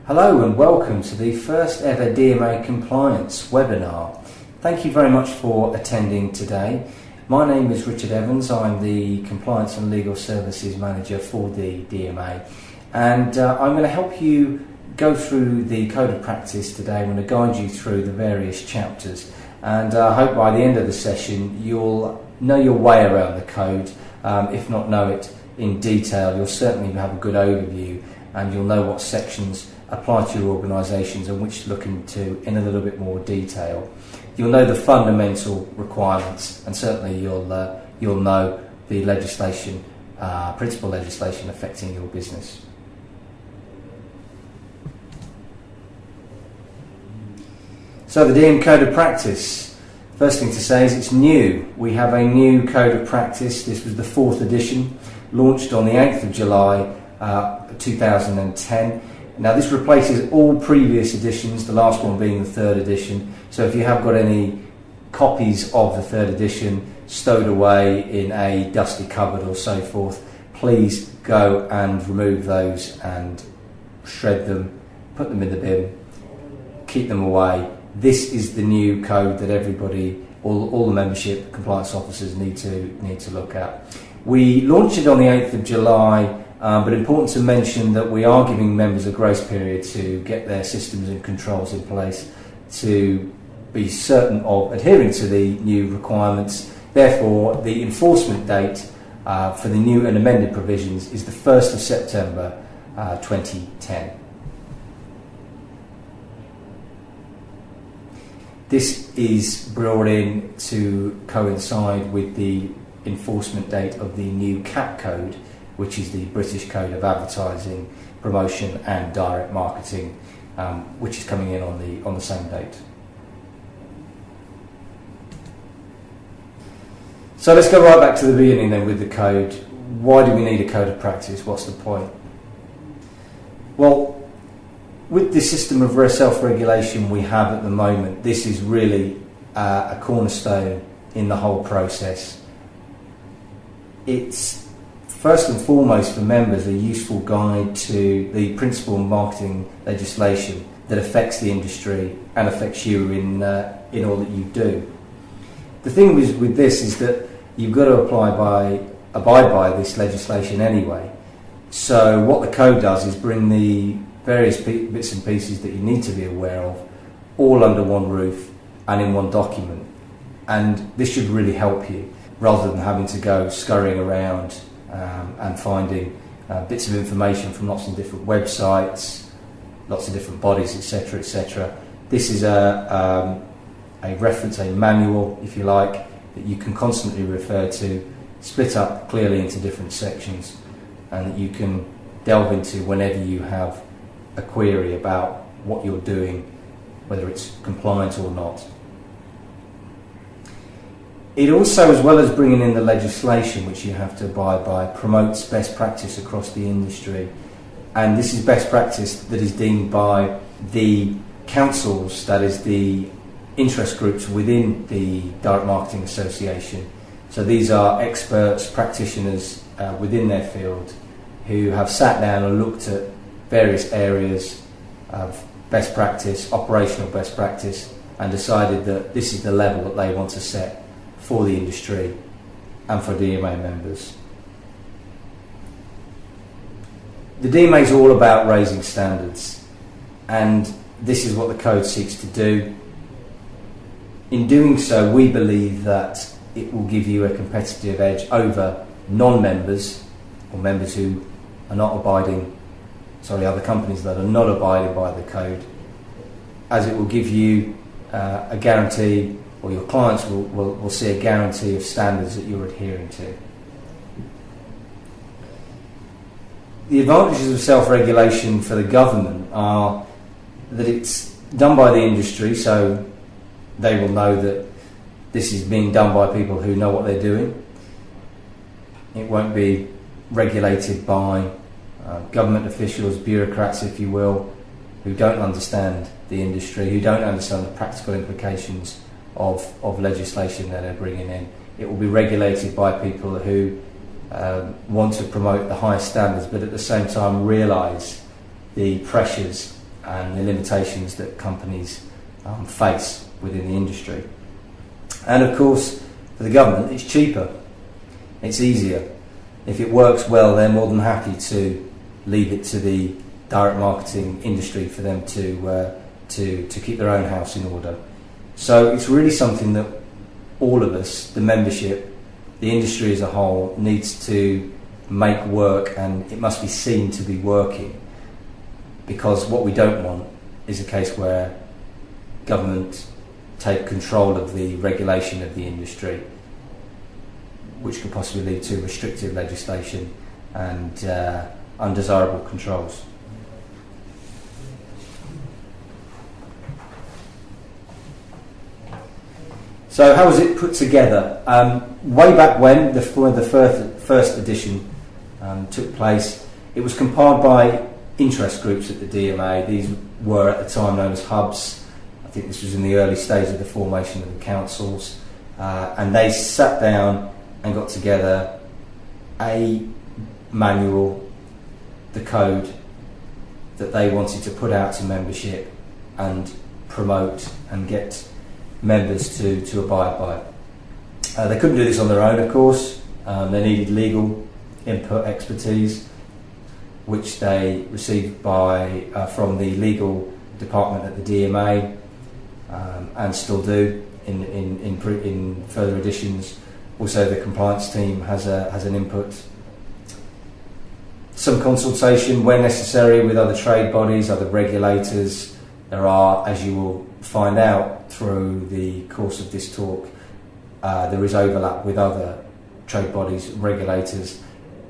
Hello and welcome to the first ever DMA compliance webinar. Thank you very much for attending today. My name is Richard Evans. I'm the Compliance and Legal Services Manager for the DMA, and I'm going to help you go through the Code of Practice today. I'm going to guide you through the various chapters, and I hope by the end of the session you'll know your way around the code. If not know it in detail, you'll certainly have a good overview and you'll know what sections apply to your organisations and which to look into in a little bit more detail. You'll know the fundamental requirements, and certainly you'll know the legislation, principal legislation affecting your business. So the DM Code of Practice, first thing to say is it's new. We have a new Code of Practice. This was the 4th edition, launched on the 8th of July 2010. Now this replaces all previous editions, the last one being the 3rd edition. So if you have got any copies of the 3rd edition stowed away in a dusty cupboard or so forth, please go and remove those and shred them, put them in the bin, keep them away. This is the new code that everybody, all the membership compliance officers need to look at. We launched it on the 8th of July. But important to mention that we are giving members a grace period to get their systems and controls in place to be certain of adhering to the new requirements. Therefore, the enforcement date for the new and amended provisions is the 1st of September 2010. This is brought in to coincide with the enforcement date of the new CAP code, which is the British Code of Advertising, Promotion and Direct Marketing, which is coming in on the same date. So let's go right back to the beginning then with the code. Why do we need a code of practice? What's the point? Well, with the system of self-regulation we have at the moment, this is really a cornerstone in the whole process. It's first and foremost for members a useful guide to the principal marketing legislation that affects the industry and affects you in all that you do. The thing with this is that you've got to abide by this legislation anyway. So what the code does is bring the various bits and pieces that you need to be aware of all under one roof and in one document. And this should really help you rather than having to go scurrying around and finding bits of information from lots of different websites, lots of different bodies, etc., etc. This is a reference, a manual, if you like, that you can constantly refer to, split up clearly into different sections, and that you can delve into whenever you have a query about what you're doing, whether it's compliant or not. It also, as well as bringing in the legislation which you have to abide by, promotes best practice across the industry. And this is best practice that is deemed by the councils, that is the interest groups within the Direct Marketing Association. So these are experts, practitioners within their field who have sat down and looked at various areas of best practice, operational best practice, and decided that this is the level that they want to set for the industry and for DMA members. The DMA is all about raising standards, and this is what the code seeks to do. In doing so, we believe that it will give you a competitive edge over non-members or members who are not other companies that are not abiding by the code, as it will give you a guarantee, or your clients will see a guarantee of standards that you're adhering to. The advantages of self-regulation for the government are that it's done by the industry, so they will know that this is being done by people who know what they're doing. It won't be regulated by government officials, bureaucrats if you will, who don't understand the industry, who don't understand the practical implications of legislation that they're bringing in. It will be regulated by people who want to promote the highest standards, but at the same time realise the pressures and the limitations that companies face within the industry. And of course, for the government, it's cheaper, it's easier. If it works well, they're more than happy to leave it to the direct marketing industry for them to keep their own house in order. So it's really something that all of us, the membership, the industry as a whole, needs to make work, and it must be seen to be working, because what we don't want is a case where government take control of the regulation of the industry, which could possibly lead to restrictive legislation and undesirable controls. So how was it put together? Way back when the first edition took place, it was compiled by interest groups at the DMA. These were at the time known as hubs. I think this was in the early stage of the formation of the councils. And they sat down and got together a manual, the code that they wanted to put out to membership and promote and get members to abide by. They couldn't do this on their own, of course. They needed legal input expertise, which they received from the legal department at the DMA, and still do in further editions. Also, the compliance team has an input. Some consultation where necessary with other trade bodies, other regulators. There are, as you will find out through the course of this talk, there is overlap with other trade bodies, regulators,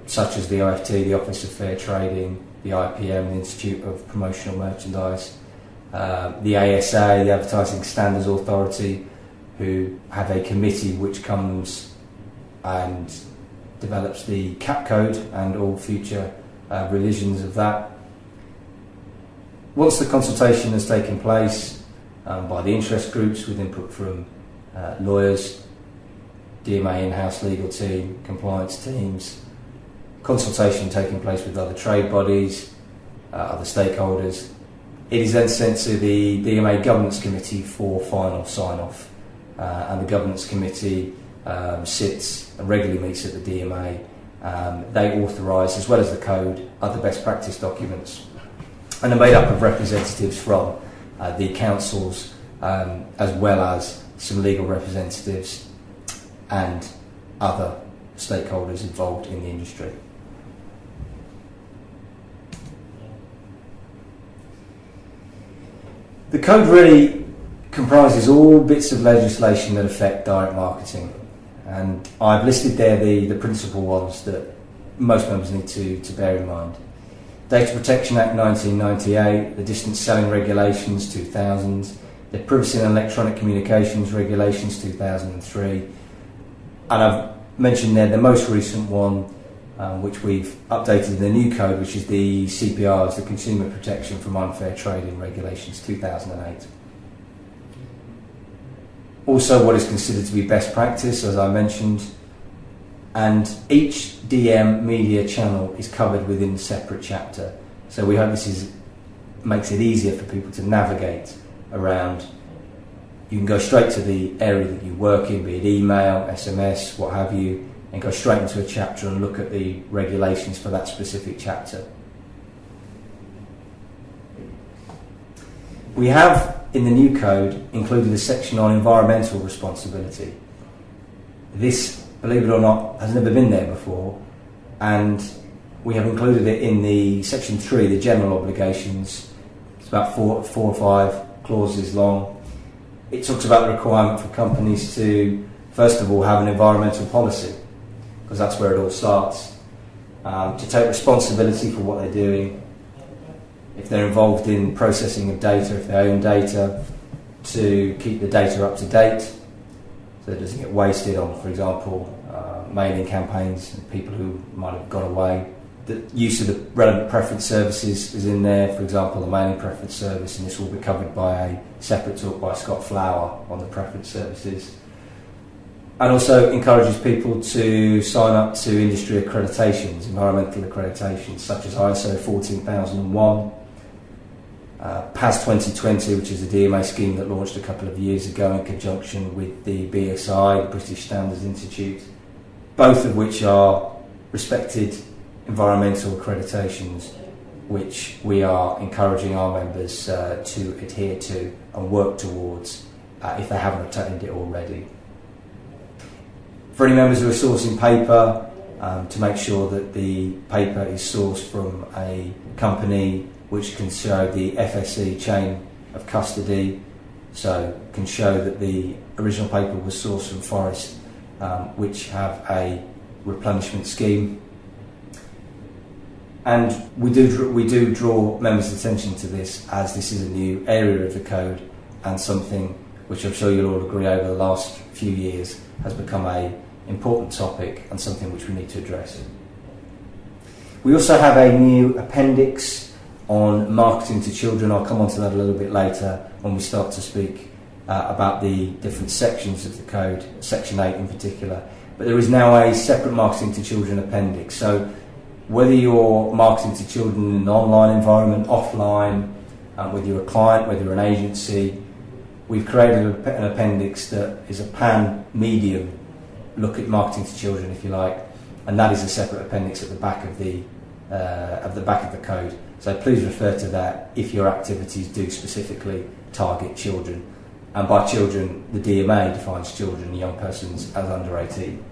such as the OFT, the Office of Fair Trading, the IPM, the Institute of Promotional Merchandise, the ASA, the Advertising Standards Authority, who have a committee which comes and develops the CAP code and all future revisions of that. Once the consultation has taken place by the interest groups with input from lawyers, DMA in-house legal team, compliance teams, consultation taking place with other trade bodies, other stakeholders, it is then sent to the DMA Governance Committee for final sign-off. And the Governance Committee sits and regularly meets at the DMA. They authorise, as well as the code, other best practice documents, and are made up of representatives from the councils, as well as some legal representatives and other stakeholders involved in the industry. The code really comprises all bits of legislation that affect direct marketing, and I've listed there the principal ones that most members need to bear in mind. Data Protection Act 1998, the Distance Selling Regulations 2000, the Privacy and Electronic Communications Regulations 2003, and I've mentioned there the most recent one, which we've updated in the new code, which is the CPRs, the Consumer Protection from Unfair Trading Regulations 2008. Also, what is considered to be best practice, as I mentioned, and each DM media channel is covered within a separate chapter. So we hope this makes it easier for people to navigate around. You can go straight to the area that you work in, be it email, SMS, what have you, and go straight into a chapter and look at the regulations for that specific chapter. We have, in the new code, included a section on environmental responsibility. This, believe it or not, has never been there before, and we have included it in the section 3, the general obligations. It's about four or five clauses long. It talks about the requirement for companies to, first of all, have an environmental policy, because that's where it all starts. To take responsibility for what they're doing. If they're involved in processing of data, if they own data, to keep the data up to date so it doesn't get wasted on, for example, mailing campaigns and people who might have got away. The use of the relevant preference services is in there, for example, the mailing preference service, and this will be covered by a separate talk by Scott Flower on the preference services. And also encourages people to sign up to industry accreditations, environmental accreditations, such as ISO 14001, PAS 2020, which is a DMA scheme that launched a couple of years ago in conjunction with the BSI, the British Standards Institute, both of which are respected environmental accreditations which we are encouraging our members to adhere to and work towards if they haven't obtained it already. For any members who are sourcing paper, to make sure that the paper is sourced from a company which can show the FSC chain of custody, so can show that the original paper was sourced from forests which have a replenishment scheme. And we do draw members' attention to this, as this is a new area of the code and something which I'm sure you'll all agree over the last few years has become an important topic and something which we need to address. We also have a new appendix on marketing to children. I'll come on to that a little bit later when we start to speak about the different sections of the code, section 8 in particular. But there is now a separate marketing to children appendix. So whether you're marketing to children in an online environment, offline, whether you're a client, whether you're an agency, we've created an appendix that is a pan-medium look at marketing to children, if you like, and that is a separate appendix at the back of the code. So please refer to that if your activities do specifically target children. And by children, the DMA defines children, young persons, as under 18.